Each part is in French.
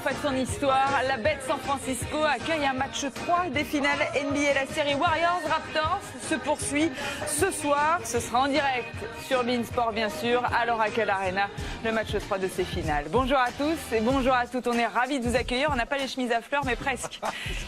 fois de son histoire, la bête San Francisco accueille un match 3 des finales NBA. La série Warriors-Raptors se poursuit ce soir. Ce sera en direct sur beIN Sport, bien sûr, à l'Oracle Arena, le match 3 de ces finales. Bonjour à tous et bonjour à toutes. On est ravis de vous accueillir. On n'a pas les chemises à fleurs, mais presque.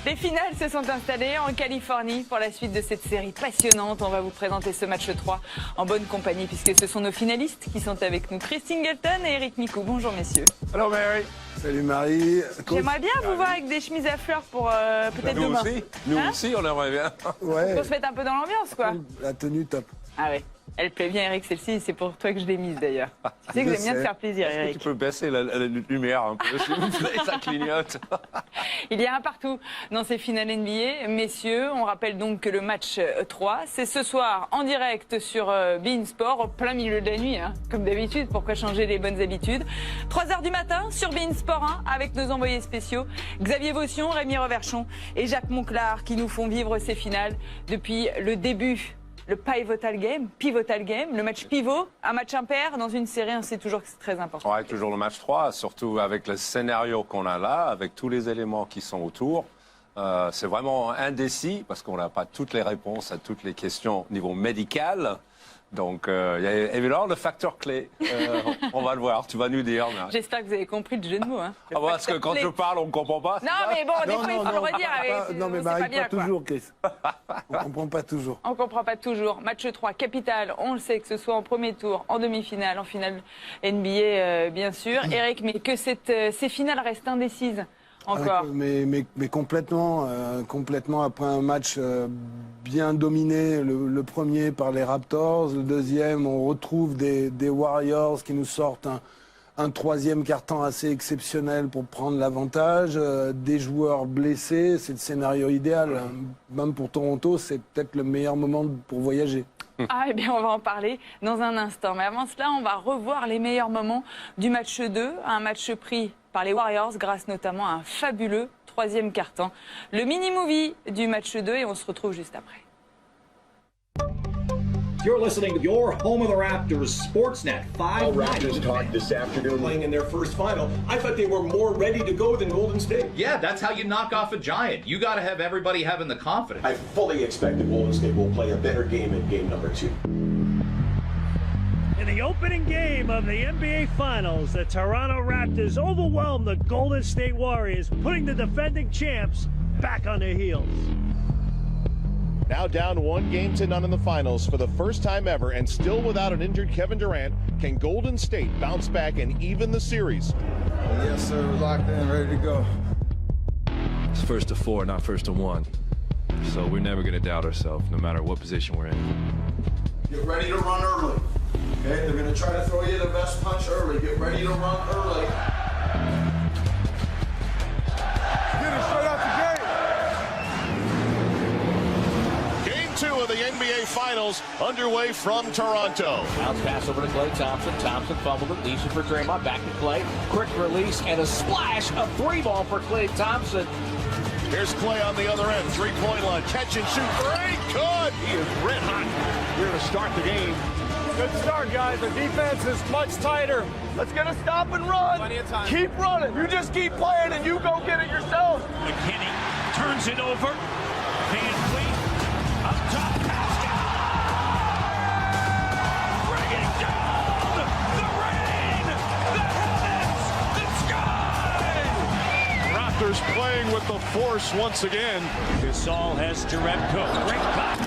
Les finales se sont installées en Californie pour la suite de cette série passionnante. On va vous présenter ce match 3 en bonne compagnie, puisque ce sont nos finalistes qui sont avec nous. Chris Singleton et Eric Micou. Bonjour, messieurs. Hello, Mary. Salut Marie. J'aimerais bien vous voir avec des chemises à fleurs pour peut-être demain. Nous aussi, on aimerait bien. Ouais, Pour se mettre un peu dans l'ambiance, quoi. la tenue top. Ah ouais. Elle plaît bien, Eric, celle-ci. C'est pour toi que je l'ai mise, d'ailleurs. Tu sais que j'aime bien te faire plaisir, Tu Eric. peux baisser la lumière un peu, s'il vous plaît, ça clignote. Il y a un partout dans ces finales NBA. Messieurs, on rappelle donc que le match 3, c'est ce soir en direct sur beIN Sport, au plein milieu de la nuit, hein, comme d'habitude. Pourquoi changer les bonnes habitudes? 3h du matin sur beIN Sport 1 avec nos envoyés spéciaux Xavier Vaution, Rémi Reverchon et Jacques Monclar qui nous font vivre ces finales depuis le début. Le pivotal game, le match pivot, un match impair dans une série, on sait toujours que c'est très important. Ouais, toujours le match 3, surtout avec le scénario qu'on a là, avec tous les éléments qui sont autour. C'est vraiment indécis parce qu'on n'a pas toutes les réponses à toutes les questions au niveau médical. Donc, il y a évidemment le facteur clé. On va le voir, tu vas nous dire. Mais... J'espère que vous avez compris le jeu de mots. Hein. Ah, parce que quand je parle, on ne comprend pas. Non, mais bon, des fois, il faut le redire. Non, mais Marie, pas toujours, Chris. On comprend pas toujours. On comprend pas toujours. Match 3, capital, on le sait, que ce soit en premier tour, en demi-finale, en finale NBA, bien sûr. Eric, mais que ces finales restent indécises encore. Mais complètement, complètement après un match bien dominé, le premier par les Raptors, le deuxième, on retrouve des Warriors qui nous sortent un troisième quart-temps assez exceptionnel pour prendre l'avantage, des joueurs blessés, c'est le scénario idéal. Même pour Toronto, c'est peut-être le meilleur moment pour voyager. Ah, eh bien, on va en parler dans un instant. Mais avant cela, on va revoir les meilleurs moments du match 2, un match pris par les Warriors grâce notamment à un fabuleux troisième quart-temps. Le mini-movie du match 2 et on se retrouve juste après. You're listening to your home of the Raptors, Sportsnet 5 Raptors talked this afternoon. playing in their first final. I thought they were more ready to go than Golden State. Yeah, that's how you knock off a giant. You got to have everybody having the confidence. I fully expect that Golden State will play a better game in game number 2. In the opening game of the NBA Finals, the Toronto Raptors overwhelmed the Golden State Warriors, putting the defending champs back on their heels. Now down 1-0 in the finals for the first time ever and still without an injured Kevin Durant, can Golden State bounce back and even the series? Yes, sir, we're locked in, ready to go. It's first to 4, not first to 1. So we're never going to doubt ourselves, no matter what position we're in. Get ready to run early. Okay, they're going to try to throw you the best punch early. Get ready to run early. Get it straight out the gate. Game 2 of the NBA Finals underway from Toronto. Bounce pass over to Klay Thompson. Thompson fumbled it, leaves it for Draymond. Back to Klay. Quick release and a splash. A three ball for Klay Thompson. Here's Klay on the other end. Three-point line. Catch and shoot. Great. Good. He is red hot. Here to start the game. Good start, guys. The defense is much tighter. Let's get a stop and run. Plenty of time. Keep running. You just keep playing and you go get it yourself. McKinney turns it over. Van Fleet up top. Pascal. Bringing down the rain, the heavens, the sky. Raptors playing with the force once again. Gasol has Jerebko. Great cut.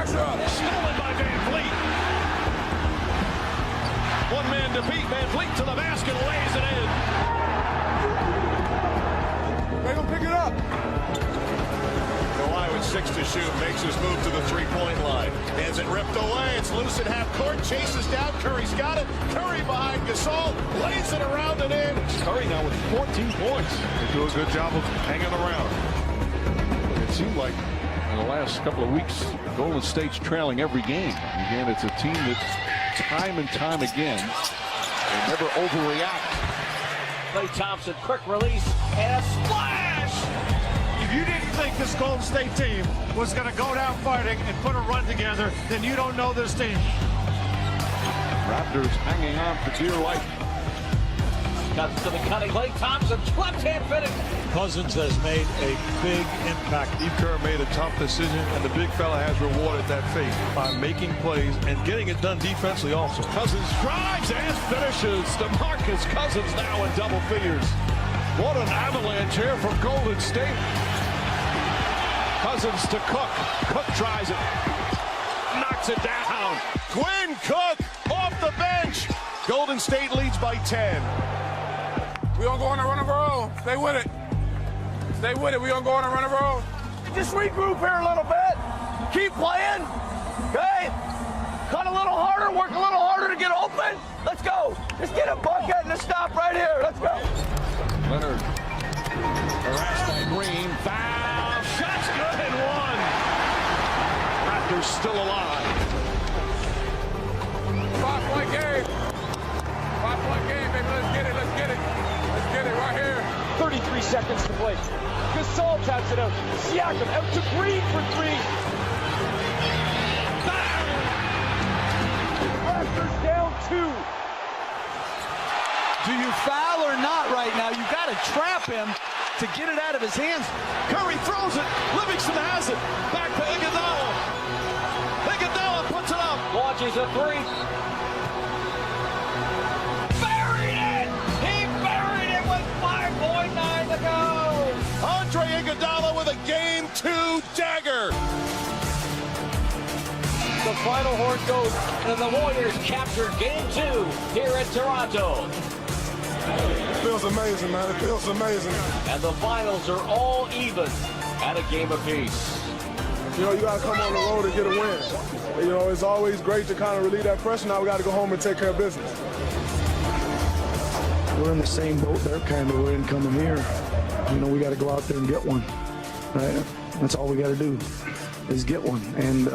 Stolen by Van Fleet. One man to beat. Van Fleet to the basket, lays it in. They're going to pick it up. Kawhi with 6 to shoot, makes his move to the three-point line. Has it ripped away. It's loose at half court. Chases down. Curry's got it. Curry behind Gasol. Lays it around and in. Curry now with 14 points. They do a good job of hanging around. It seemed like in the last couple of weeks, Golden State's trailing every game. Again, it's a team that time and time again, they never overreact. Klay Thompson, quick release, and a splash! If you didn't think this Golden State team was going to go down fighting and put a run together, then you don't know this team. Raptors hanging on for dear life. Cousins to the cutting. Klay Thompson, left-hand finish. Cousins has made a big impact. Steve Kerr made a tough decision, and the big fella has rewarded that faith by making plays and getting it done defensively also. Cousins drives and finishes. DeMarcus Cousins now in double figures. What an avalanche here from Golden State. Cousins to Cook. Cook tries it. Knocks it down. Quinn Cook off the bench. Golden State leads by 10. We gonna go on a run of our own. Stay with it. Stay with it. We gonna go on a run of our own. Just regroup here a little bit. Keep playing. Okay? Cut a little harder. Work a little harder to get open. Let's go. Just get a bucket and a stop right here. Let's go. Leonard harassed by Green. Foul. Shot's good and one. Raptors still alive. 5-point game. 5-point game, baby. Let's get it. Let's get it. Let's get it right here. 33 seconds to play. Gasol taps it out. Siakam out to Green for three. Raptors down 2. Do you foul or not right now? You got to trap him to get it out of his hands. Curry throws it. Livingston has it. Back to Iguodala. Iguodala puts it up. Launches a three. Buried it! He buried it with 5.9 to go. Andre Iguodala with a Game 2 dagger. The final horn goes, and the Warriors captured Game 2 here in Toronto. It feels amazing, man. It feels amazing. And the finals are all even at a game apiece. You know, you got to come on the road and get a win. You know, it's always great to kind of relieve that pressure. Now we got to go home and take care of business. We're in the same boat they're kind of in coming here. You know, we got to go out there and get one. Right? That's all we got to do is get one. And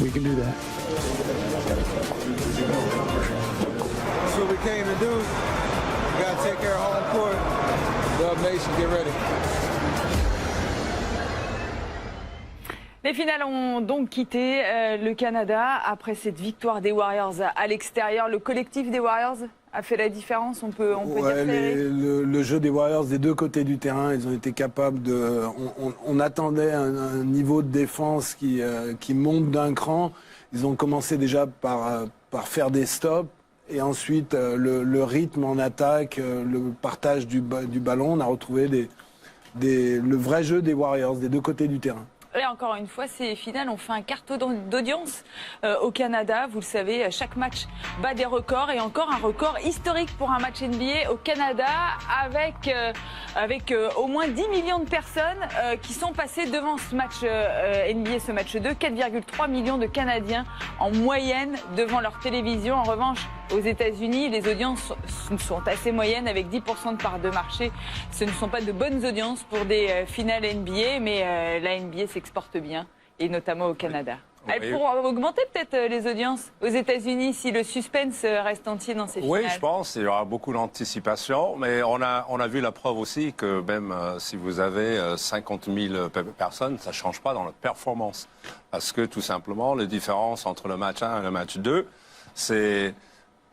we can do that. That's what we came to do. We got to take care of home court. Dub Nation, get ready. Les finales ont donc quitté le Canada après cette victoire des Warriors à l'extérieur. Le collectif des Warriors a fait la différence, on peut dire. Le jeu des Warriors des deux côtés du terrain, ils ont été capables de... On attendait un niveau de défense qui monte d'un cran. Ils ont commencé déjà par faire des stops. Et ensuite, le rythme en attaque, le partage du ballon, on a retrouvé le vrai jeu des Warriors des deux côtés du terrain. Et encore une fois, ces finales ont fait un carton d'audience au Canada. Vous le savez, chaque match bat des records et encore un record historique pour un match NBA au Canada avec au moins 10 millions de personnes qui sont passées devant ce match NBA, ce match 2. 4,3 millions de Canadiens en moyenne devant leur télévision. En revanche, aux États-Unis, les audiences sont assez moyennes avec 10% de part de marché. Ce ne sont pas de bonnes audiences pour des finales NBA, mais la NBA s'exporte bien, et notamment au Canada. Elle pourra augmenter peut-être les audiences aux États-Unis si le suspense reste entier dans ces finales. Oui, je pense. Il y aura beaucoup d'anticipation. Mais on a vu la preuve aussi que même si vous avez 50 000 personnes, ça ne change pas dans la performance. Parce que tout simplement, la différence entre le match 1 et le match 2, c'est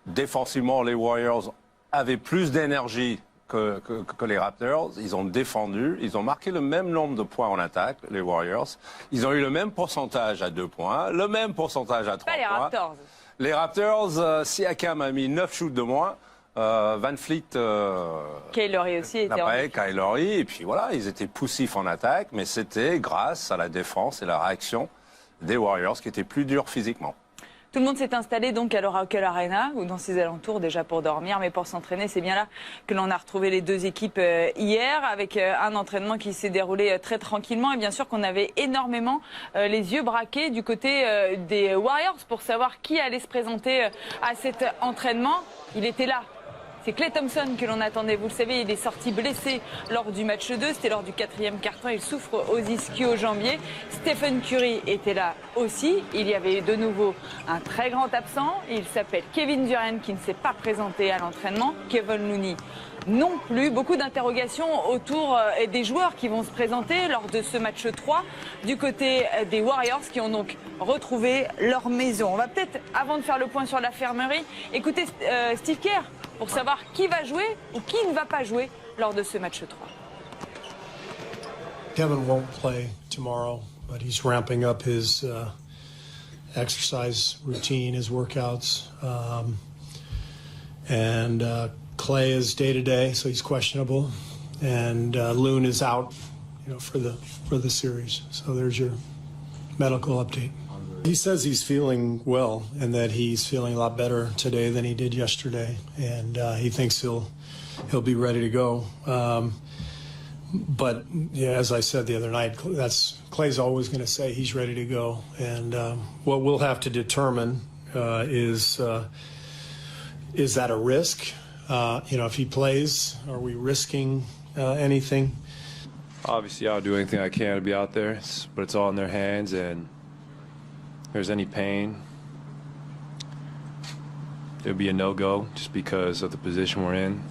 défensivement, les Warriors avaient plus d'énergie que les Raptors. Ils ont défendu. Ils ont marqué le même nombre de points en attaque, les Warriors. Ils ont eu le même pourcentage à 2 points, le même pourcentage à 3 points. Pas les Raptors. Les Raptors, Siakam a mis 9 shoots de moins. Van Fleet... Kyle Lowry aussi était en Kyle Lowry. Et puis voilà, ils étaient poussifs en attaque. Mais c'était grâce à la défense et la réaction des Warriors qui étaient plus durs physiquement. Tout le monde s'est installé donc à l'Oracle Arena ou dans ses alentours déjà pour dormir, mais pour s'entraîner. C'est bien là que l'on a retrouvé les deux équipes hier avec un entraînement qui s'est déroulé très tranquillement. Et bien sûr qu'on avait énormément les yeux braqués du côté des Warriors pour savoir qui allait se présenter à cet entraînement. Il était là. C'était Klay Thompson que l'on attendait. Vous le savez, il est sorti blessé lors du match 2. C'était lors du 4e quart-temps. Il souffre aux ischio-jambiers. Stephen Curry était là aussi. Il y avait de nouveau un très grand absent. Il s'appelle Kevin Durant qui ne s'est pas présenté à l'entraînement. Kevin Looney non plus. Beaucoup d'interrogations autour des joueurs qui vont se présenter lors de ce match 3 du côté des Warriors qui ont donc retrouvé leur maison. On va peut-être, avant de faire le point sur l'infirmerie, écouter Steve Kerr pour savoir qui va jouer ou qui ne va pas jouer lors de ce match 3. Kevin won't play tomorrow, but he's ramping up his exercise routine, his workouts. Klay is day-to-day, so he's questionable. And Loon is out, for the series. So there's your medical update. He says he's feeling well and that he's feeling a lot better today than he did yesterday. And he thinks he'll be ready to go. But yeah, as I said the other night, Klay's always going to say he's ready to go. And what we'll have to determine is that a risk? If he plays, are we risking anything? Obviously, I'll do anything I can to be out there, but it's all in their hands, and if there's any pain, it'll be a no-go just because of the position we're in.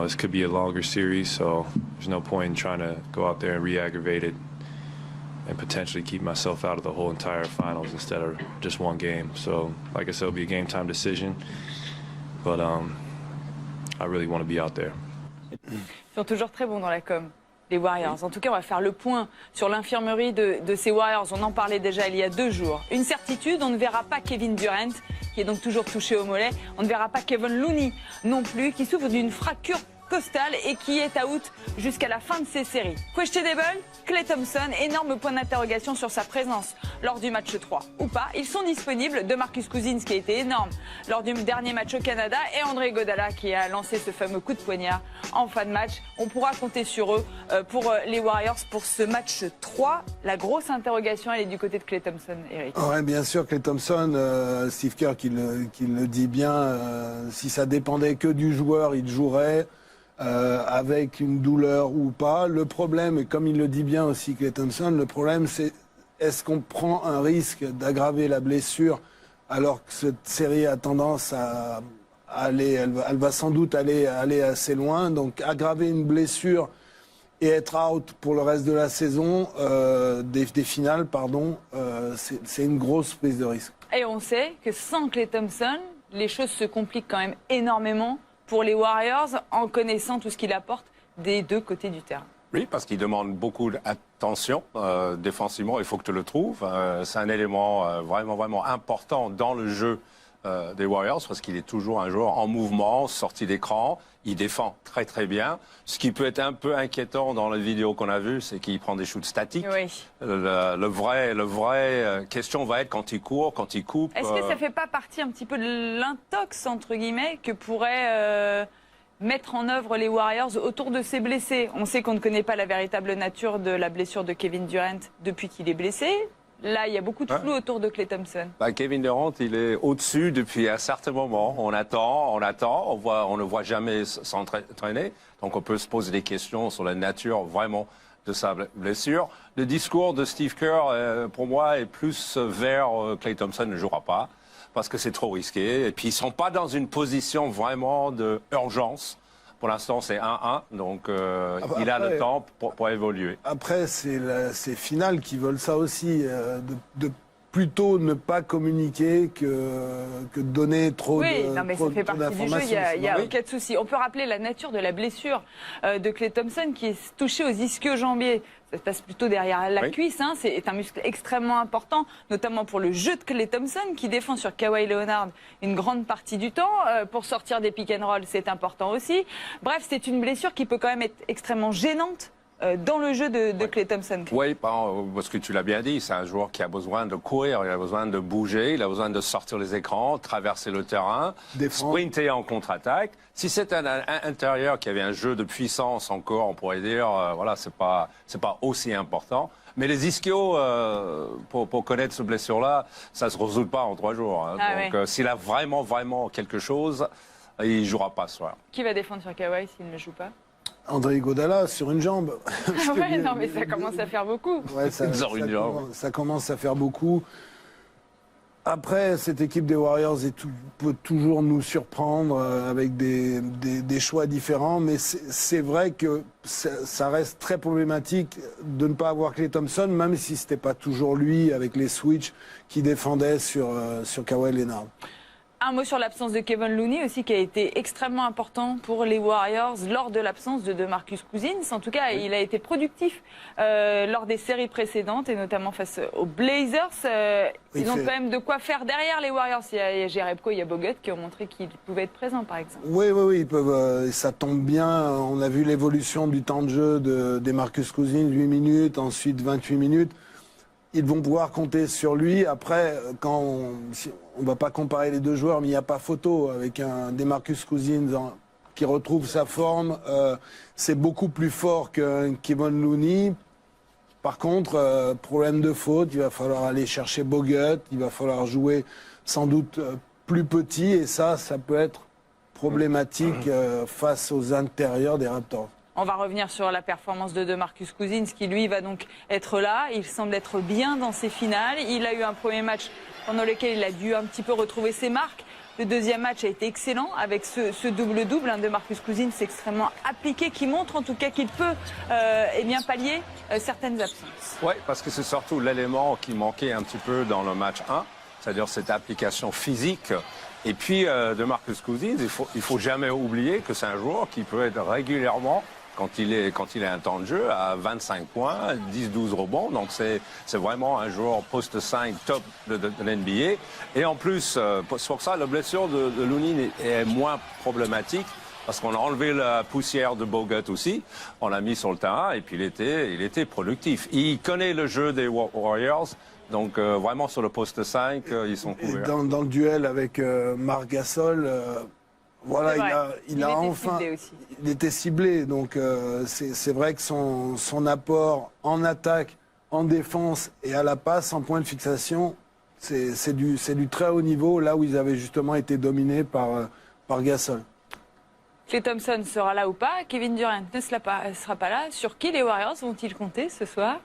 This could be a longer series, so there's no point in trying to go out there and re-aggravate it and potentially keep myself out of the whole entire finals instead of just one game. So, like I said, it'll be a game-time decision, but I really want to be out there. Ils sont toujours très bons dans la com, les Warriors. En tout cas, on va faire le point sur l'infirmerie de ces Warriors. On en parlait déjà il y a 2 jours. Une certitude, on ne verra pas Kevin Durant, qui est donc toujours touché au mollet. On ne verra pas Kevin Looney non plus, qui souffre d'une fracture costale et qui est out jusqu'à la fin de ces séries. Questionable, Klay Thompson, énorme point d'interrogation sur sa présence lors du match 3. Ou pas, ils sont disponibles. DeMarcus Cousins qui a été énorme lors du dernier match au Canada et André Iguodala qui a lancé ce fameux coup de poignard en fin de match. On pourra compter sur eux pour les Warriors pour ce match 3. La grosse interrogation, elle est du côté de Klay Thompson, Eric. Ouais, bien sûr, Klay Thompson, Steve Kerr qui le dit bien, si ça dépendait que du joueur, il jouerait. Avec une douleur ou pas. Le problème, et comme il le dit bien aussi Klay Thompson, le problème c'est est-ce qu'on prend un risque d'aggraver la blessure alors que cette série a tendance à aller, elle va sans doute aller assez loin. Donc aggraver une blessure et être out pour le reste de la saison, des finales, c'est une grosse prise de risque. Et on sait que sans Klay Thompson, les choses se compliquent quand même énormément pour les Warriors, en connaissant tout ce qu'il apporte des 2 côtés du terrain. Oui, parce qu'il demande beaucoup d'attention défensivement, il faut que tu le trouves. C'est un élément vraiment important dans le jeu des Warriors, parce qu'il est toujours un joueur en mouvement, sorti d'écran. Il défend très bien. Ce qui peut être un peu inquiétant dans la vidéo qu'on a vue, c'est qu'il prend des shoots statiques. Oui. Le vrai question va être quand il court, quand il coupe. Est-ce que ça ne fait pas partie un petit peu de l'intox, entre guillemets, que pourraient mettre en œuvre les Warriors autour de ces blessés? On sait qu'on ne connaît pas la véritable nature de la blessure de Kevin Durant depuis qu'il est blessé. Là, il y a beaucoup de flou autour de Klay Thompson. Kevin Durant, il est au-dessus depuis un certain moment. On attend, on ne voit jamais s'entraîner. Donc on peut se poser des questions sur la nature vraiment de sa blessure. Le discours de Steve Kerr, pour moi, est plus vers Klay Thompson ne jouera pas parce que c'est trop risqué. Et puis ils ne sont pas dans une position vraiment d'urgence. Pour l'instant, c'est 1-1, donc il a le temps pour évoluer. Après, c'est Final qui veulent ça aussi, de plutôt ne pas communiquer que de donner trop d'informations. Oui, non, mais ça fait partie du jeu, il n'y a aucun souci. On peut rappeler la nature de la blessure de Klay Thompson qui est touché aux ischio-jambiers. Ça se passe plutôt derrière la cuisse, c'est un muscle extrêmement important, notamment pour le jeu de Klay Thompson qui défend sur Kawhi Leonard une grande partie du temps. Pour sortir des pick and roll, c'est important aussi. Bref, c'est une blessure qui peut quand même être extrêmement gênante dans le jeu de Klay Thompson. Oui, parce que tu l'as bien dit, c'est un joueur qui a besoin de courir, il a besoin de bouger, il a besoin de sortir les écrans, traverser le terrain, sprinter en contre-attaque. Si c'était un intérieur qui avait un jeu de puissance encore, on pourrait dire, voilà, c'est pas aussi important. Mais les ischios, pour connaître ce blessure-là, ça se résout pas en 3 jours. Hein. Donc, s'il a vraiment quelque chose, il jouera pas ce soir. Qui va défendre sur Kawhi s'il ne joue pas? André Iguodala sur une jambe. Ouais, non, mais ça commence à faire beaucoup. Ouais, ça commence à faire beaucoup. Après, cette équipe des Warriors peut toujours nous surprendre avec des choix différents, mais c'est vrai que ça reste très problématique de ne pas avoir Klay Thompson, même si ce n'était pas toujours lui, avec les switches, qui défendait sur Kawhi Leonard. Un mot sur l'absence de Kevin Looney aussi, qui a été extrêmement important pour les Warriors lors de l'absence de Marcus Cousins. En tout cas, il a été productif lors des séries précédentes et notamment face aux Blazers. Ils ont quand même de quoi faire derrière les Warriors. Il y a Jerebko, il y a Bogut qui ont montré qu'ils pouvaient être présents, par exemple. Oui, ils peuvent. Ça tombe bien. On a vu l'évolution du temps de jeu des Marcus Cousins, 8 minutes, ensuite 28 minutes. Ils vont pouvoir compter sur lui. Après, on ne va pas comparer les deux joueurs, mais il n'y a pas photo. Avec un Demarcus Cousins qui retrouve sa forme, c'est beaucoup plus fort qu'un Kevin Looney. Par contre, problème de faute, il va falloir aller chercher Bogut, il va falloir jouer sans doute plus petit, et ça peut être problématique face aux intérieurs des Raptors. On va revenir sur la performance de Marcus Cousins, qui lui va donc être là. Il semble être bien dans ses finales. Il a eu un premier match pendant lequel il a dû un petit peu retrouver ses marques. Le deuxième match a été excellent avec ce double-double de Marcus Cousins, extrêmement appliqué, qui montre en tout cas qu'il peut pallier certaines absences. Oui, parce que c'est surtout l'élément qui manquait un petit peu dans le match 1, c'est-à-dire cette application physique. Et puis, de Marcus Cousins, il faut jamais oublier que c'est un joueur qui peut être régulièrement, quand il a un temps de jeu, à 25 points, 10-12 rebonds. Donc, c'est vraiment un joueur poste 5 top de l'NBA. Et en plus, pour ça, la blessure de Looney est moins problématique parce qu'on a enlevé la poussière de Bogut aussi. On l'a mis sur le terrain et puis il était productif. Il connaît le jeu des Warriors. Donc, vraiment, sur le poste 5, ils sont couverts. Dans le duel avec Marc Gasol, il était ciblé. Donc, c'est vrai que son apport en attaque, en défense et à la passe, en point de fixation, c'est du très haut niveau, là où ils avaient justement été dominés par Gasol. Klay Thompson sera là ou pas? Kevin Durant ne sera pas là. Sur qui les Warriors vont-ils compter ce soir?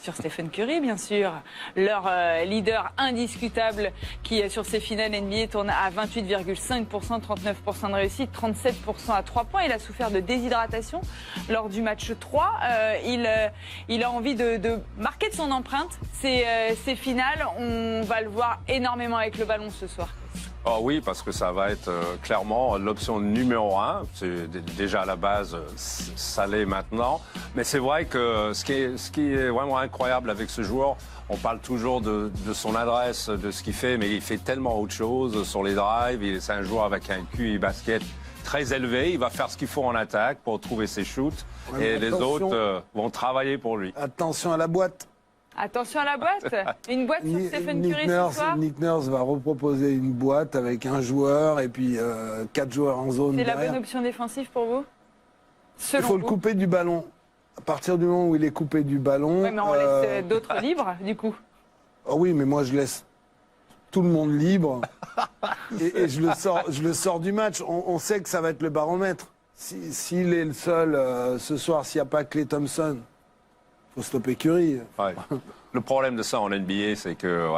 Sur Stephen Curry, bien sûr, leur leader indiscutable qui, sur ses finales NBA, tourne à 28,5%, 39% de réussite, 37% à 3 points. Il a souffert de déshydratation lors du match 3. Il a envie de marquer de son empreinte ces finales. On va le voir énormément avec le ballon ce soir. Oh oui, parce que ça va être clairement l'option numéro 1. C'est déjà à la base, ça l'est maintenant. Mais c'est vrai que ce qui est vraiment incroyable avec ce joueur, on parle toujours de son adresse, de ce qu'il fait, mais il fait tellement autre chose sur les drives. C'est un joueur avec un QI basket très élevé. Il va faire ce qu'il faut en attaque pour trouver ses shoots. Et les autres vont travailler pour lui. Attention à la boîte. Attention à la boîte. Une boîte sur Stephen Curry ce soir. Nick Nurse va reproposer une boîte avec un joueur et puis 4 joueurs en zone. C'est la bonne option défensive pour vous? Il faut le couper du ballon. À partir du moment où il est coupé du ballon... Oui, mais on laisse d'autres libres, du coup. Oh oui, mais moi, je laisse tout le monde libre et je le sors du match. On sait que ça va être le baromètre. S'il est le seul ce soir, s'il n'y a pas Klay Thompson... faut stopper Curry. Ouais. Le problème de ça en NBA, c'est que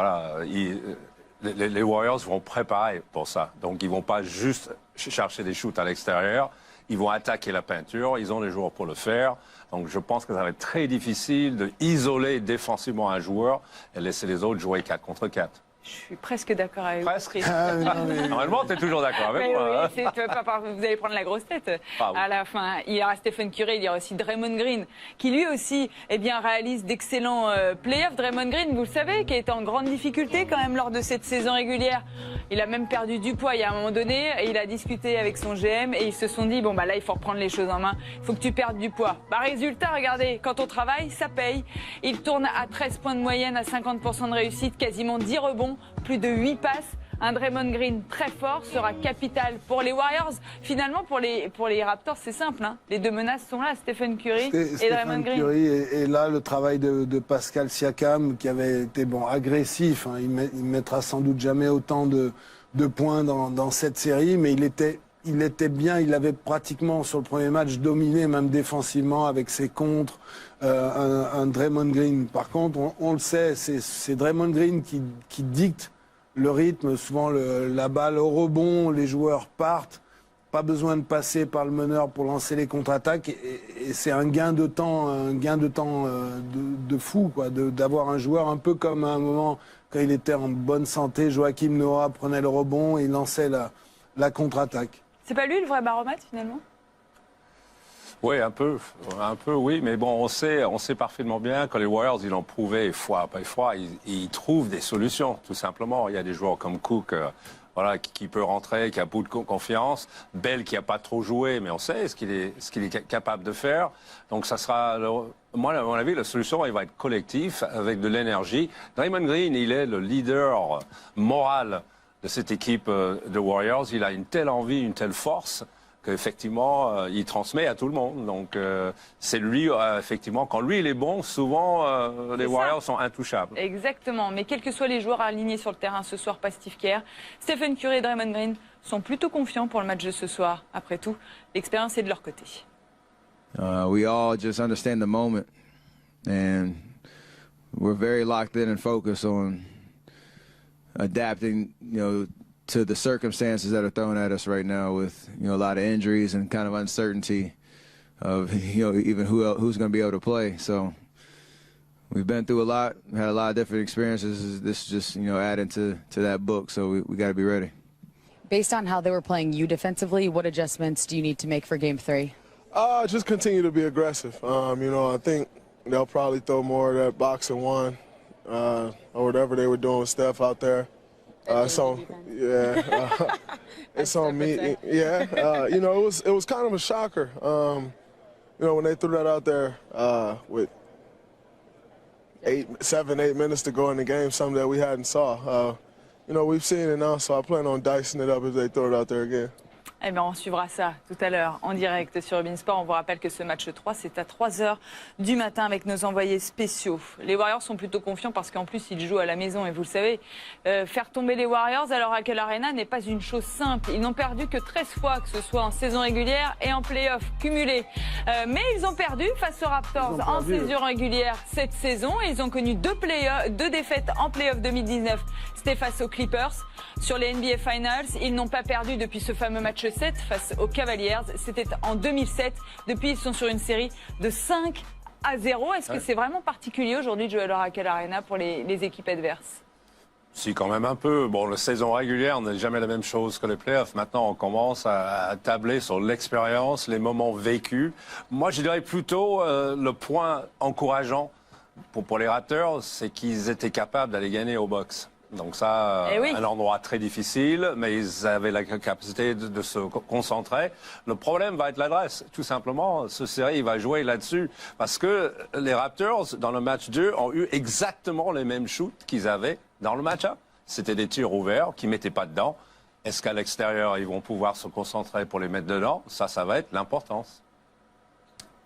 les Warriors vont préparer pour ça. Donc, ils vont pas juste chercher des shoots à l'extérieur. Ils vont attaquer la peinture. Ils ont les joueurs pour le faire. Donc, je pense que ça va être très difficile d'isoler défensivement un joueur et laisser les autres jouer 4 contre 4. Je suis presque d'accord avec Presque. vous. Normalement, tu es toujours d'accord avec Mais moi. oui, vous allez prendre la grosse tête à la fin. Il y aura Stephen Curry, il y aura aussi Draymond Green, qui lui aussi réalise d'excellents playoffs. Draymond Green, vous le savez, qui a été en grande difficulté quand même lors de cette saison régulière. Il a même perdu du poids. Il y a un moment donné, il a discuté avec son GM et ils se sont dit, bon bah là, il faut reprendre les choses en main. Il faut que tu perdes du poids. Résultat, regardez, quand on travaille, ça paye. Il tourne à 13 points de moyenne, à 50% de réussite, quasiment 10 rebonds, plus de 8 passes. Un Draymond Green très fort sera capital pour les Warriors. Finalement, pour les Raptors, c'est simple. Les deux menaces sont là, Stephen Curry et Draymond Green. Curry et là, le travail de Pascal Siakam, qui avait été agressif. Il mettra sans doute jamais autant de points dans cette série, mais il était bien. Il avait pratiquement, sur le premier match, dominé, même défensivement, avec ses contres. Un Draymond Green. Par contre, on le sait, c'est Draymond Green qui dicte le rythme, souvent la balle au rebond, les joueurs partent, pas besoin de passer par le meneur pour lancer les contre-attaques et c'est un gain de temps, de fou, quoi, d'avoir un joueur un peu comme à un moment quand il était en bonne santé, Joachim Noah prenait le rebond et il lançait la contre-attaque. C'est pas lui le vrai baromètre finalement? Oui, un peu, oui. Mais bon, on sait parfaitement bien que les Warriors, ils l'ont prouvé fois après fois, ils trouvent des solutions, tout simplement. Il y a des joueurs comme Cook, qui peut rentrer, qui a beaucoup de confiance. Bell, qui n'a pas trop joué, mais on sait ce qu'il est capable de faire. Donc, ça sera, moi, à mon avis, la solution, elle va être collective, avec de l'énergie. Draymond Green, il est le leader moral de cette équipe de Warriors. Il a une telle envie, une telle force, qu'effectivement, il transmet à tout le monde. Donc, c'est lui, effectivement, quand lui, il est bon, souvent, les Warriors sont intouchables. Exactement. Mais quels que soient les joueurs alignés sur le terrain ce soir, pas Steve Kerr, Stephen Curry et Draymond Green sont plutôt confiants pour le match de ce soir. Après tout, l'expérience est de leur côté. We all just understand the moment. And we're very locked in and focused on adapting, to the circumstances that are thrown at us right now with, a lot of injuries and kind of uncertainty of, even who's going to be able to play. So we've been through a lot, had a lot of different experiences. This is just, adding to that book. So we got to be ready. Based on how they were playing you defensively, what adjustments do you need to make for Game 3? Just continue to be aggressive. I think they'll probably throw more of that box and one or whatever they were doing with Steph out there. It's on me. Yeah, it was kind of a shocker. When they threw that out there with 7, 8 minutes to go in the game, something that we hadn't saw. We've seen it now, so I plan on dicing it up if they throw it out there again. Eh bien, on suivra ça tout à l'heure en direct sur Bein Sport. On vous rappelle que ce match 3, c'est à 3h du matin avec nos envoyés spéciaux. Les Warriors sont plutôt confiants parce qu'en plus, ils jouent à la maison. Et vous le savez, faire tomber les Warriors à l'Oracle Arena n'est pas une chose simple. Ils n'ont perdu que 13 fois, que ce soit en saison régulière et en play-off cumulés. Mais ils ont perdu face aux Raptors en saison régulière cette saison. Et ils ont connu deux défaites en play-off 2019. C'était face aux Clippers. Sur les NBA Finals, ils n'ont pas perdu depuis ce fameux match 7 face aux Cavaliers. C'était en 2007. Depuis, ils sont sur une série de 5-0. Est-ce que c'est vraiment particulier aujourd'hui de jouer à l'Oracle Arena pour les équipes adverses? Si, quand même un peu. Bon, la saison régulière n'est jamais la même chose que les playoffs. Maintenant, on commence à tabler sur l'expérience, les moments vécus. Moi, je dirais plutôt le point encourageant pour les Raptors, c'est qu'ils étaient capables d'aller gagner au box. Donc ça, un endroit très difficile, mais ils avaient la capacité de se concentrer. Le problème va être l'adresse. Tout simplement, ce série va jouer là-dessus. Parce que les Raptors, dans le match 2, ont eu exactement les mêmes shoots qu'ils avaient dans le match 1. C'était des tirs ouverts qui ne mettaient pas dedans. Est-ce qu'à l'extérieur, ils vont pouvoir se concentrer pour les mettre dedans? Ça va être l'importance.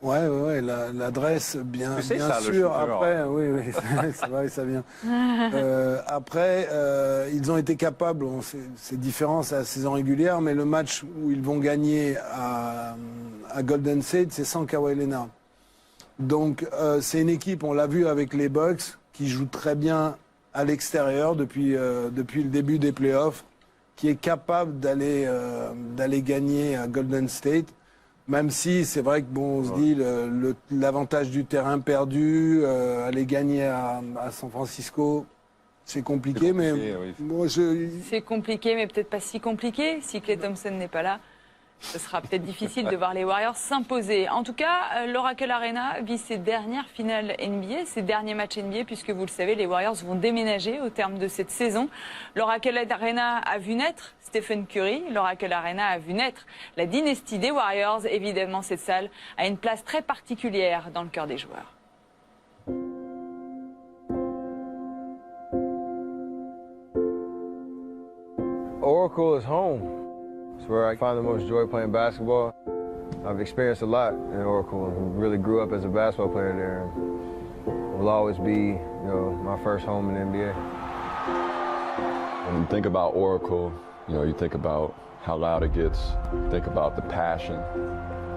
Ouais, l'adresse, bien sûr. Après, oui, ça va et ça vient. Après, ils ont été capables, c'est différent, c'est la saison régulière, mais le match où ils vont gagner à Golden State, c'est sans Kawhi Leonard. Donc, c'est une équipe, on l'a vu avec les Bucks, qui joue très bien à l'extérieur depuis le début des playoffs, qui est capable d'aller gagner à Golden State. Même si c'est vrai que on se dit l'avantage du terrain perdu, aller gagner à San Francisco, C'est compliqué, mais oui. moi, C'est compliqué, mais peut-être pas si compliqué. Si Klay Thompson n'est pas là, ce sera peut-être difficile de voir les Warriors s'imposer. En tout cas, l'Oracle Arena vit ses dernières finales NBA, ses derniers matchs NBA, puisque vous le savez, les Warriors vont déménager au terme de cette saison. L'Oracle Arena a vu naître Stephen Curry. L'Oracle Arena a vu naître la dynastie des Warriors. Évidemment, cette salle a une place très particulière dans le cœur des joueurs. Oracle is home. It's where I find the most joy playing basketball. I've experienced a lot in Oracle and really grew up as a basketball player there. It will always be, my first home in the NBA. When you think about Oracle, you think about how loud it gets, think about the passion,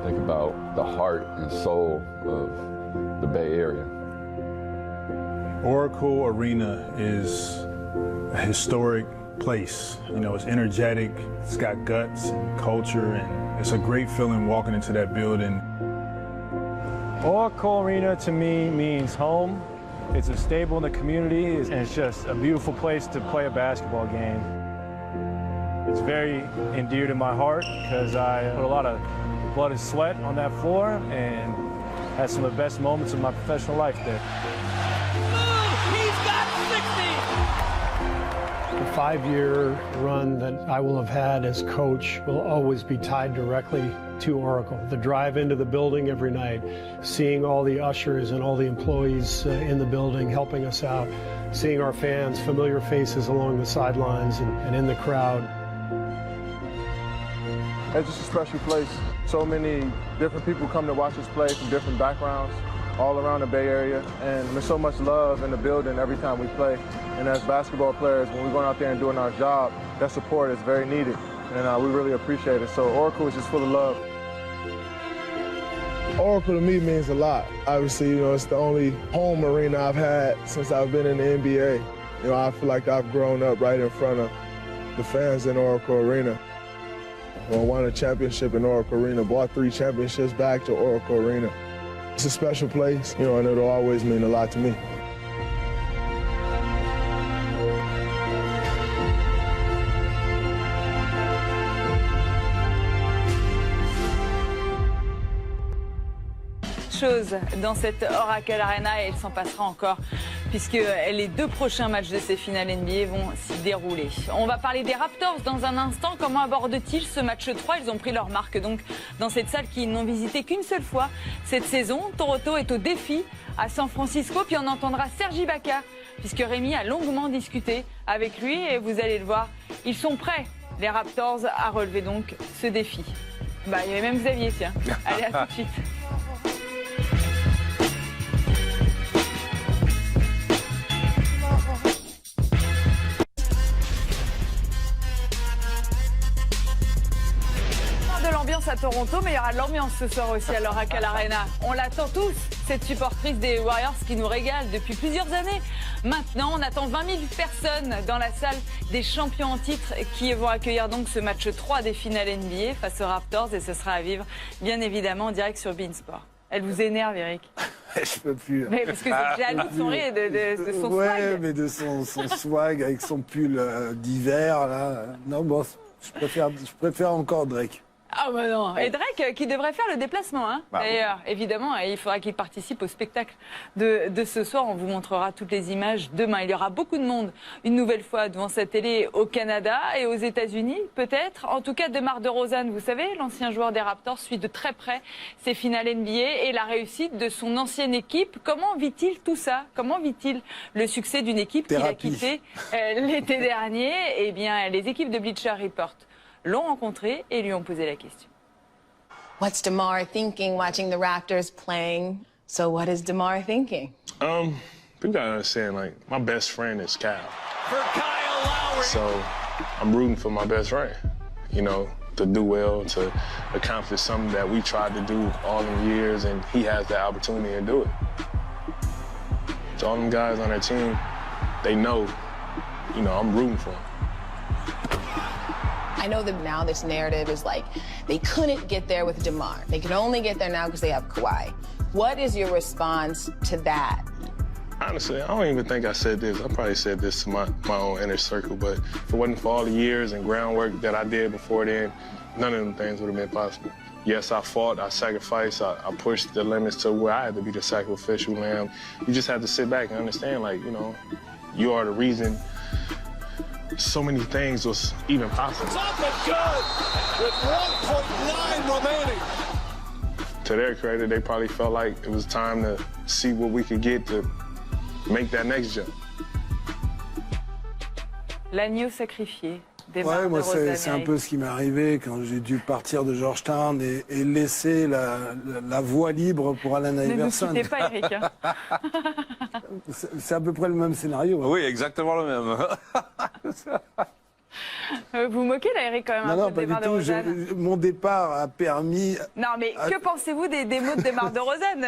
think about the heart and soul of the Bay Area. Oracle Arena is a historic place. It's energetic, it's got guts and culture, and it's a great feeling walking into that building. Oracle Arena to me means home. It's a staple in the community, and it's just a beautiful place to play a basketball game. It's very endeared to my heart because I put a lot of blood and sweat on that floor and had some of the best moments of my professional life there. The 5-year run that I will have had as coach will always be tied directly to Oracle. The drive into the building every night, seeing all the ushers and all the employees in the building helping us out, seeing our fans, familiar faces along the sidelines and in the crowd. It's just a special place. So many different people come to watch us play from different backgrounds all around the Bay Area, and there's so much love in the building every time we play. And as basketball players, when we're going out there and doing our job, that support is very needed, and we really appreciate it. So Oracle is just full of love. Oracle to me means a lot. Obviously, it's the only home arena I've had since I've been in the NBA. I feel like I've grown up right in front of the fans in Oracle Arena. I won a championship in Oracle Arena, brought 3 championships back to Oracle Arena. It's a special place, and it'll always mean a lot to me. Dans cette Oracle Arena, et il s'en passera encore puisque les 2 prochains matchs de ces finales NBA vont s'y dérouler. On va parler des Raptors dans un instant. Comment abordent-ils ce match 3? Ils ont pris leur marque donc dans cette salle qu'ils n'ont visité qu'une seule fois cette saison. Toronto est au défi à San Francisco, puis on entendra Serge Ibaka puisque Rémi a longuement discuté avec lui et vous allez le voir, ils sont prêts, les Raptors, à relever donc ce défi. Il y avait même Xavier, tiens. Allez, à tout de suite. De l'ambiance à Toronto, mais il y aura de l'ambiance ce soir aussi à l'Oracle Arena. On l'attend tous, cette supportrice des Warriors qui nous régale depuis plusieurs années. Maintenant, on attend 20 000 personnes dans la salle des champions en titre qui vont accueillir donc ce match 3 des finales NBA face aux Raptors, et ce sera à vivre bien évidemment en direct sur beIN Sport. Elle vous énerve, Eric? Je peux plus. Mais parce que c'est jaloux de son rire, de son swag. Ouais, mais de son swag avec son pull d'hiver là. Non, bon, je préfère encore Drake. Ah bah non, et Drake qui devrait faire le déplacement, hein. D'ailleurs, évidemment, il faudra qu'il participe au spectacle de ce soir. On vous montrera toutes les images demain. Il y aura beaucoup de monde, une nouvelle fois, devant sa télé au Canada et aux États-Unis, peut-être. En tout cas, DeMar DeRozan, vous savez, l'ancien joueur des Raptors, suit de très près ces finales NBA et la réussite de son ancienne équipe. Comment vit-il tout ça? Comment vit-il le succès d'une équipe qu'il a quittée l'été dernier? Eh bien, les équipes de Bleacher Report l'ont rencontré et lui ont posé la question. What's DeMar thinking watching the Raptors playing? So what is DeMar thinking? People gotta understand, like, my best friend is Kyle. For Kyle Lowry. So I'm rooting for my best friend, to do well, to accomplish something that we tried to do all them years, and he has the opportunity to do it. So all them guys on that team, they know, I'm rooting for him. I know that now this narrative is like, they couldn't get there with DeMar. They can only get there now because they have Kawhi. What is your response to that? Honestly, I don't even think I said this. I probably said this to my own inner circle, but if it wasn't for all the years and groundwork that I did before then, none of them things would have been possible. Yes, I fought, I sacrificed, I pushed the limits to where I had to be the sacrificial lamb. You just have to sit back and understand, like, you know, you are the reason so many things was even possible. It's up and good with 1.9 remaining. To their credit, they probably felt like it was time to see what we could get to make that next jump. L'agneau sacrifié. Ouais, moi c'est un peu ce qui m'est arrivé quand j'ai dû partir de Georgetown et laisser la voie libre pour Allen Iverson. Ne vous quittez pas, Eric. Hein. C'est à peu près le même scénario. Hein. Oui, exactement le même. Vous moquez là, Eric, quand même, non, un peu pas de Demar du tout. DeRozan. Mon départ a permis... Non, mais que pensez-vous des mots de Demar DeRozan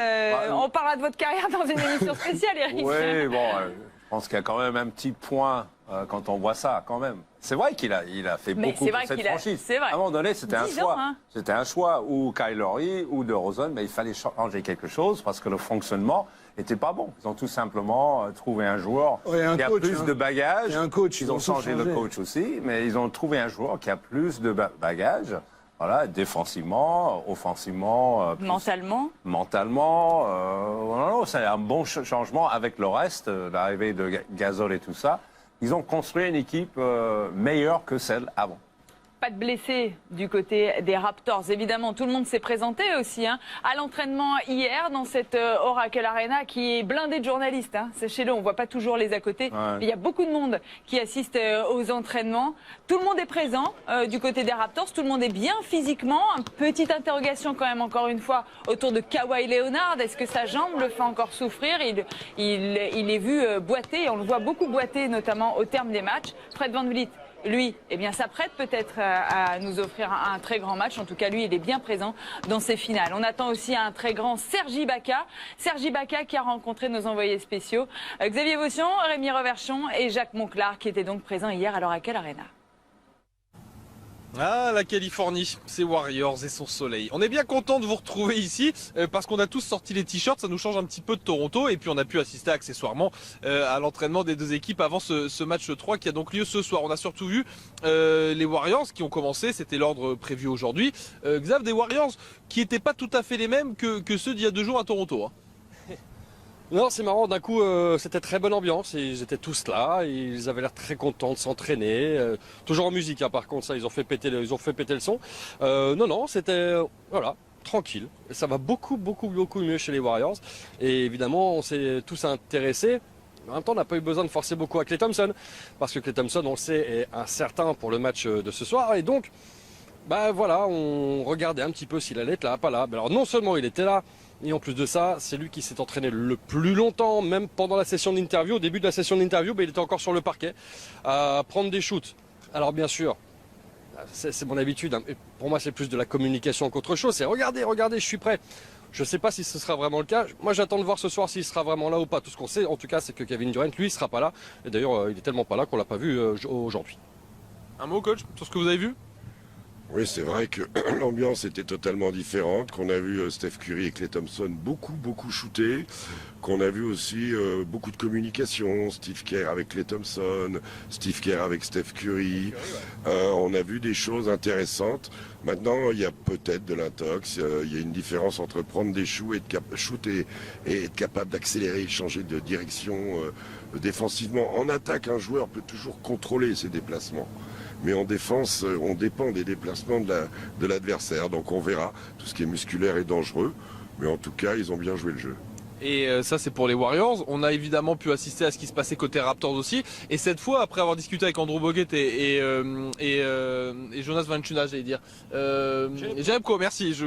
On parlera de votre carrière dans une émission spéciale, Eric. Oui, bon, je pense qu'il y a quand même un petit point quand on voit ça, quand même. C'est vrai qu'il a fait beaucoup pour cette franchise. C'est vrai. À un moment donné, c'était un choix. Hein. C'était un choix ou Kyle Lowry ou DeRozan, mais il fallait changer quelque chose parce que le fonctionnement n'était pas bon. Ils ont tout simplement trouvé un joueur qui a plus de bagages. Et un coach. Ils ont changé le coach aussi, mais ils ont trouvé un joueur qui a plus de bagages. Voilà, défensivement, offensivement. Mentalement. C'est un bon changement avec le reste, l'arrivée de Gasol et tout ça. Ils ont construit une équipe meilleure que celle avant. Pas de blessés du côté des Raptors. Évidemment, tout le monde s'est présenté aussi à l'entraînement hier dans cette Oracle Arena qui est blindée de journalistes. Sachez-le, on ne voit pas toujours les à côté. Ouais. Il y a beaucoup de monde qui assiste aux entraînements. Tout le monde est présent du côté des Raptors. Tout le monde est bien physiquement. Une petite interrogation quand même, encore une fois, autour de Kawhi Leonard. Est-ce que sa jambe le fait encore souffrir? Il est vu boiter. On le voit beaucoup boiter, notamment au terme des matchs. Fred VanVleet, lui, eh bien, s'apprête peut-être à nous offrir un très grand match. En tout cas, lui, il est bien présent dans ces finales. On attend aussi un très grand Serge Ibaka. Serge Ibaka qui a rencontré nos envoyés spéciaux, Xavier Vaution, Rémi Reverchon et Jacques Monclar, qui étaient donc présents hier à l'Oracle Arena. Ah, la Californie, ses Warriors et son soleil. On est bien content de vous retrouver ici parce qu'on a tous sorti les t-shirts, ça nous change un petit peu de Toronto et puis on a pu assister accessoirement à l'entraînement des deux équipes avant ce match 3 qui a donc lieu ce soir. On a surtout vu les Warriors qui ont commencé, c'était l'ordre prévu aujourd'hui. Xav, des Warriors qui n'étaient pas tout à fait les mêmes que ceux d'il y a 2 jours à Toronto. Hein. Non, c'est marrant, d'un coup c'était très bonne ambiance, ils étaient tous là, ils avaient l'air très contents de s'entraîner, toujours en musique hein, par contre, ça ils ont fait péter le son. Non, c'était voilà, tranquille, ça va beaucoup mieux chez les Warriors et évidemment on s'est tous intéressés. En même temps, on n'a pas eu besoin de forcer beaucoup à Klay Thompson, parce que Klay Thompson, on le sait, est incertain pour le match de ce soir et donc bah voilà, on regardait un petit peu s'il allait être là, pas là. Alors non seulement il était là, et en plus de ça, c'est lui qui s'est entraîné le plus longtemps, même pendant la session d'interview. Au début de la session d'interview, il était encore sur le parquet, à prendre des shoots. Alors bien sûr, c'est mon habitude, hein. Pour moi c'est plus de la communication qu'autre chose. C'est regardez, je suis prêt. Je ne sais pas si ce sera vraiment le cas. Moi j'attends de voir ce soir s'il sera vraiment là ou pas. Tout ce qu'on sait, en tout cas, c'est que Kevin Durant, lui, ne sera pas là. Et d'ailleurs, il est tellement pas là qu'on l'a pas vu aujourd'hui. Un mot, coach, sur ce que vous avez vu ? Oui, c'est vrai que l'ambiance était totalement différente, qu'on a vu Steph Curry et Klay Thompson beaucoup shooter, qu'on a vu aussi beaucoup de communication, Steve Kerr avec Klay Thompson, Steve Kerr avec Steph Curry. On a vu des choses intéressantes. Maintenant, il y a peut-être de l'intox, il y a une différence entre prendre des shoots et être capable d'accélérer, changer de direction défensivement. En attaque, un joueur peut toujours contrôler ses déplacements. Mais en défense, on dépend des déplacements de l'adversaire. Donc on verra. Tout ce qui est musculaire est dangereux. Mais en tout cas, ils ont bien joué le jeu. Et ça c'est pour les Warriors. On a évidemment pu assister à ce qui se passait côté Raptors aussi. Et cette fois, après avoir discuté avec Andrew Bogut et Jonas Valanciunas, j'allais dire. Jerebko, merci.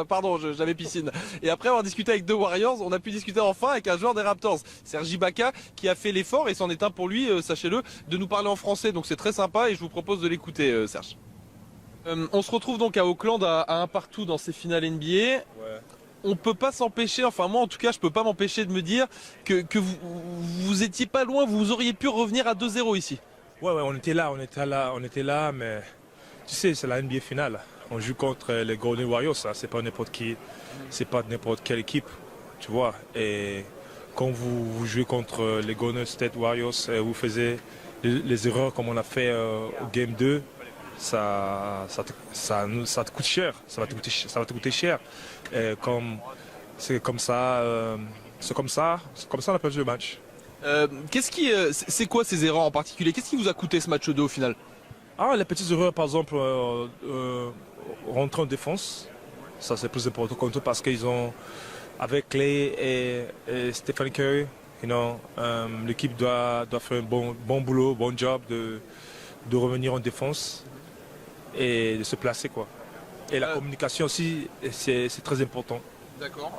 Pardon, j'avais piscine. Et après avoir discuté avec 2 Warriors, on a pu discuter enfin avec un joueur des Raptors, Serge Ibaka, qui a fait l'effort, et c'en est un pour lui, sachez-le, de nous parler en français. Donc c'est très sympa et je vous propose de l'écouter, Serge. On se retrouve donc à Auckland à un partout dans ces finales NBA. Ouais. On peut pas s'empêcher, enfin moi en tout cas je peux pas m'empêcher de me dire que vous étiez pas loin, vous auriez pu revenir à 2-0 ici. Ouais, on était là, mais tu sais c'est la NBA finale. On joue contre les Golden Warriors, ça c'est pas n'importe qui, c'est pas n'importe quelle équipe, tu vois. Et quand vous jouez contre les Golden State Warriors, vous faisiez les erreurs comme on a fait au Game 2, ça te coûte cher, ça va te coûter cher. C'est comme ça on a perdu le match. C'est quoi ces erreurs en particulier? Qu'est-ce qui vous a coûté ce match 2 au final? Les petites erreurs, par exemple, rentrer en défense, ça c'est plus important contre eux parce qu'ils ont, avec Clay et Stephen Curry, l'équipe doit faire un bon boulot, bon job de revenir en défense et de se placer, quoi. Et la communication aussi, c'est très important. D'accord.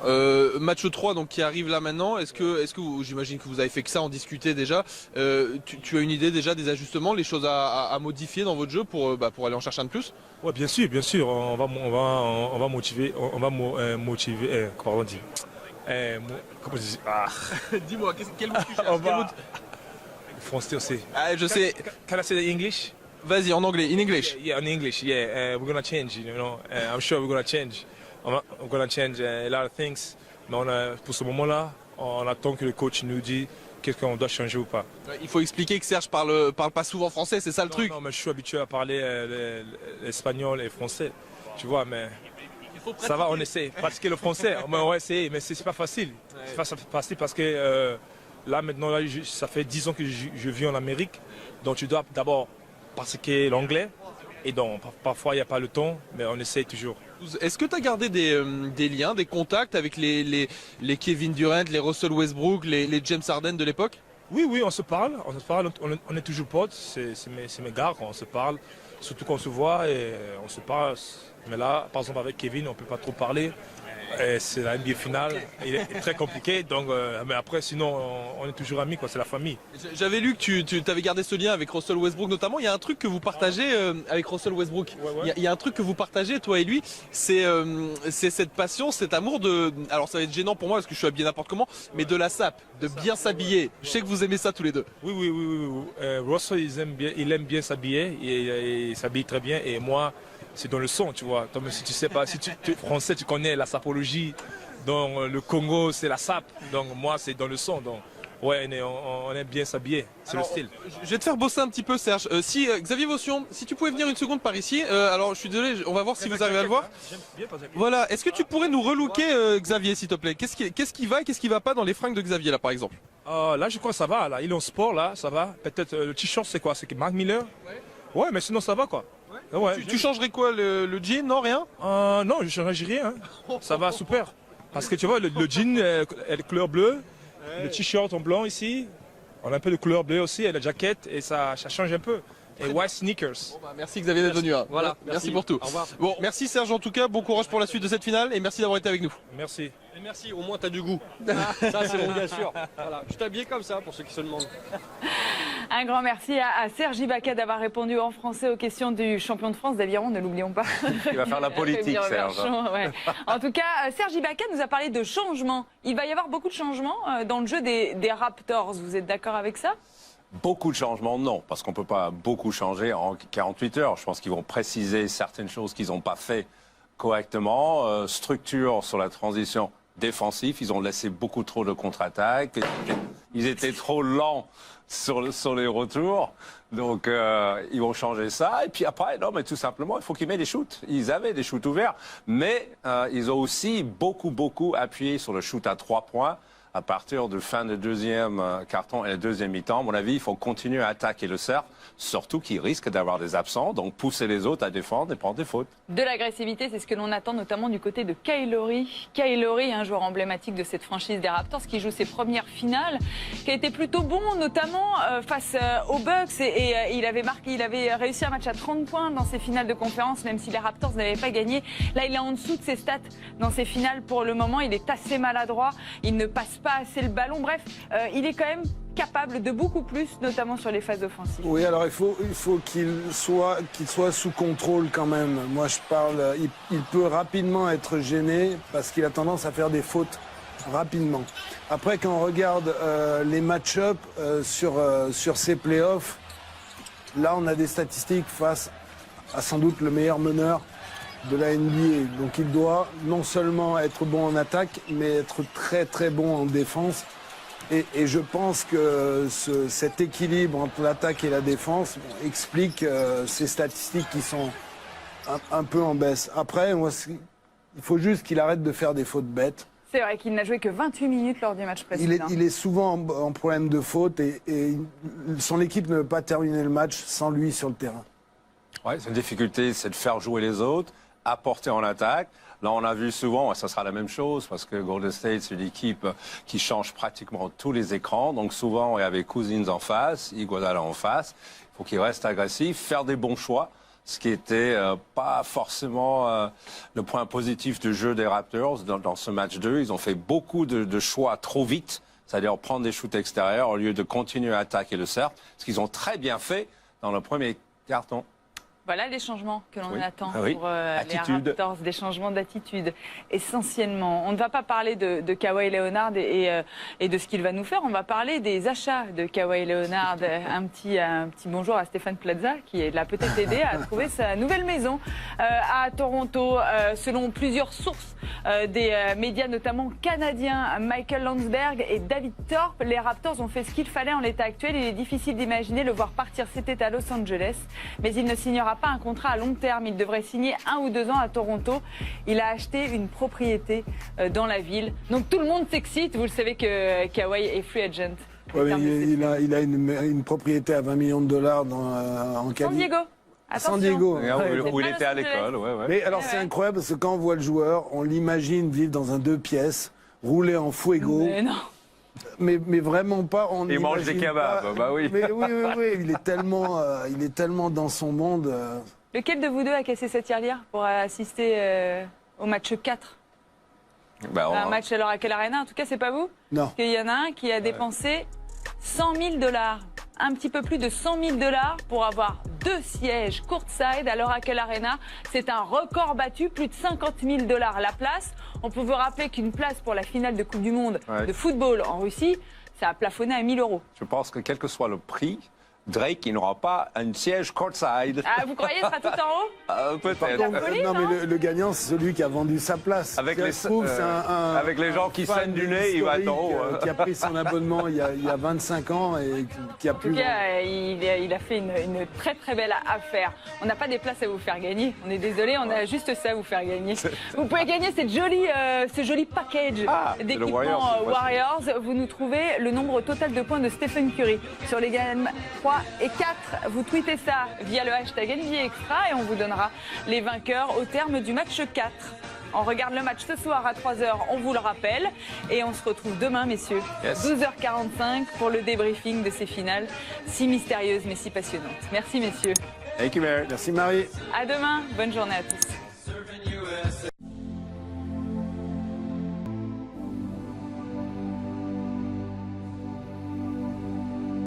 Match 3 donc, qui arrive là maintenant, est-ce que j'imagine que vous avez fait que ça, en discuter déjà, tu as une idée déjà des ajustements, les choses à modifier dans votre jeu pour aller en chercher un de plus? Ouais, bien sûr, on va motiver, comment on dit, comment je dis, Dis-moi, quel mot tu cherches? Français aussi. Je sais. Can I say that in English? Vas-y, en anglais, in English. Yeah, in English, yeah. We're gonna change, I'm sure we're gonna change. We're gonna change a lot of things. Mais pour ce moment-là, on attend que le coach nous dise qu'est-ce qu'on doit changer ou pas. Il faut expliquer que Serge parle pas souvent français, c'est ça le truc. Non, mais je suis habitué à parler l'espagnol et le français, tu vois, mais ça va, on essaie. Pratiquer le français, on va essayer, mais c'est pas facile. C'est pas facile parce que là, maintenant, ça fait 10 ans que je vis en Amérique, donc tu dois d'abord pratiquer l'anglais, et donc parfois il n'y a pas le temps, mais on essaie toujours. Est-ce que tu as gardé des liens, des contacts avec les Kevin Durant, les Russell Westbrook, les James Harden de l'époque? Oui, on se parle, on est toujours potes, c'est mes gars, on se parle, surtout quand on se voit et on se parle. Mais là, par exemple avec Kevin, on ne peut pas trop parler. C'est la NBA finale, il est très compliqué, donc, mais après sinon on est toujours amis, quoi, c'est la famille. J'avais lu que tu avais gardé ce lien avec Russell Westbrook notamment. Il y a un truc que vous partagez avec Russell Westbrook. Ouais. Il y a un truc que vous partagez, toi et lui, c'est cette passion, cet amour de... Alors ça va être gênant pour moi parce que je suis habillé n'importe comment, mais de la sape, de bien s'habiller. Je sais que vous aimez ça tous les deux. Oui. Russell, il aime bien s'habiller, il s'habille très bien, et moi... C'est dans le son, tu vois. Comme si tu sais pas, si tu es français, tu connais la sapologie. Donc le Congo, c'est la sape. Donc moi, c'est dans le son. Donc ouais, on aime bien s'habiller. C'est le style. Je vais te faire bosser un petit peu, Serge. Xavier Vaution, si tu pouvais venir une seconde par ici. Alors je suis désolé, on va voir si vous arrivez à le voir. Voilà. Est-ce que tu pourrais nous relooker Xavier, s'il te plaît? Qu'est-ce qui va et qu'est-ce qui va pas dans les fringues de Xavier là, par exemple? Là, je crois que ça va. Là, il est en sport, là, ça va. Peut-être le t-shirt, c'est quoi? C'est Mark Miller. Ouais, mais sinon ça va, quoi. Ouais, tu changerais quoi, le jean? Non, rien? Non, je ne changerais rien. Ça va super. Parce que tu vois, le jean est de couleur bleue, le t-shirt en blanc ici, on a un peu de couleur bleue aussi, et la jaquette, et ça change un peu. Et white sneakers. Merci Xavier d'être venu. Voilà, merci pour tout. Au revoir. Bon, merci Serge en tout cas, bon courage pour la suite de cette finale, et merci d'avoir été avec nous. Merci. Et merci, au moins t'as du goût. Ça c'est bon, bien sûr. Voilà, je t'habille comme ça pour ceux qui se demandent. Un grand merci à Serge Ibaka d'avoir répondu en français aux questions du champion de France d'aviron, ne l'oublions pas. Il va faire la politique, Serge. Ouais. En tout cas, Serge Ibaka nous a parlé de changements. Il va y avoir beaucoup de changements dans le jeu des Raptors. Vous êtes d'accord avec ça? Beaucoup de changements, non, parce qu'on ne peut pas beaucoup changer en 48 heures. Je pense qu'ils vont préciser certaines choses qu'ils n'ont pas fait correctement. Structure sur la transition défensive, ils ont laissé beaucoup trop de contre-attaques. Ils étaient trop lents sur les retours. Donc, ils vont changer ça. Et puis après, non, mais tout simplement, il faut qu'ils mettent des shoots. Ils avaient des shoots ouverts, mais ils ont aussi beaucoup appuyé sur le shoot à 3 points. À partir de fin de deuxième carton et le deuxième mi-temps, à mon avis, il faut continuer à attaquer le cercle, surtout qu'il risque d'avoir des absents, donc pousser les autres à défendre et prendre des fautes. De l'agressivité, c'est ce que l'on attend notamment du côté de Kyle Lowry. Kyle Lowry, un joueur emblématique de cette franchise des Raptors, qui joue ses premières finales, qui a été plutôt bon, notamment face aux Bucks, et il avait réussi un match à 30 points dans ses finales de conférence, même si les Raptors n'avaient pas gagné. Là, il est en dessous de ses stats dans ses finales pour le moment. Il est assez maladroit, il ne passe pas assez le ballon. Bref, il est quand même capable de beaucoup plus, notamment sur les phases offensives. Oui, alors il faut qu'il soit sous contrôle quand même. Moi, je parle, il peut rapidement être gêné parce qu'il a tendance à faire des fautes rapidement. Après, quand on regarde les match-up sur ces playoffs, là, on a des statistiques face à sans doute le meilleur meneur de la NBA. Donc il doit non seulement être bon en attaque, mais être très bon en défense. Et je pense que cet équilibre entre l'attaque et la défense explique ces statistiques qui sont un peu en baisse. Après, moi, il faut juste qu'il arrête de faire des fautes bêtes. C'est vrai qu'il n'a joué que 28 minutes lors du match précédent. Il est souvent en problème de faute et son équipe ne veut pas terminer le match sans lui sur le terrain. Oui, c'est une difficulté, c'est de faire jouer les autres, apporter en attaque. Là, on a vu souvent, et ça sera la même chose, parce que Golden State, c'est une équipe qui change pratiquement tous les écrans. Donc souvent, il y avait Cousins en face, Iguodala en face. Il faut qu'il reste agressif, faire des bons choix, ce qui n'était pas forcément le point positif du jeu des Raptors dans ce match 2. Ils ont fait beaucoup de choix trop vite, c'est-à-dire prendre des shoots extérieurs au lieu de continuer à attaquer le cercle, ce qu'ils ont très bien fait dans le premier carton. Voilà les changements que l'on attend pour les Raptors, des changements d'attitude essentiellement. On ne va pas parler de Kawhi Leonard et de ce qu'il va nous faire, on va parler des achats de Kawhi Leonard. Un petit bonjour à Stéphane Plaza qui l'a peut-être aidé à trouver sa nouvelle maison à Toronto. Selon plusieurs sources des médias notamment canadiens, Michael Landsberg et David Thorpe, les Raptors ont fait ce qu'il fallait en l'état actuel. Il est difficile d'imaginer le voir partir cet été à Los Angeles, mais il ne signera pas un contrat à long terme. Il devrait signer 1 ou 2 ans à Toronto. Il a acheté une propriété dans la ville. Donc tout le monde s'excite. Vous le savez que Kawhi est free agent. Ouais, il a une propriété à $20 millions en Californie. San Diego. San Diego. Où il était à l'école. Mais alors c'est incroyable parce que quand on voit le joueur, on l'imagine vivre dans un 2 pièces, rouler en fuego. Mais non. Mais vraiment pas. Il mange des kebabs, bah oui. Mais oui, il est tellement dans son monde. Lequel de vous deux a cassé sa tirelire pour assister au match 4 un match à l'Oracle Arena, en tout cas, c'est pas vous? Non. Parce qu'il y en a un qui a dépensé $100 000. Un petit peu plus de $100 000 pour avoir 2 sièges courtside à l'Oracle Arena. C'est un record battu, plus de $50 000 la place. On peut vous rappeler qu'une place pour la finale de Coupe du Monde de football en Russie, ça a plafonné à 1 000 €. Je pense que quel que soit le prix, Drake, il n'aura pas un siège courtside. Ah, vous croyez qu'il sera tout en haut? Peut-être. Non, mais le gagnant, c'est celui qui a vendu sa place. Avec les gens qui saignent du nez, il va être en haut. Qui a pris son abonnement il y a 25 ans et qui a plus. En tout cas, il a fait une très très belle affaire. On n'a pas des places à vous faire gagner. On est désolé, on a juste ça à vous faire gagner. Vous pouvez gagner ce joli package d'équipements Warriors. Vous nous trouvez le nombre total de points de Stephen Curry sur les games 3 et 4. Vous tweetez ça via le hashtag NBA Extra et on vous donnera les vainqueurs au terme du match 4. On regarde le match ce soir à 3h, on vous le rappelle. Et on se retrouve demain, messieurs, 12h45 pour le débriefing de ces finales si mystérieuses mais si passionnantes. Merci, messieurs. Thank you, Mary. Merci, Marie. À demain. Bonne journée à tous.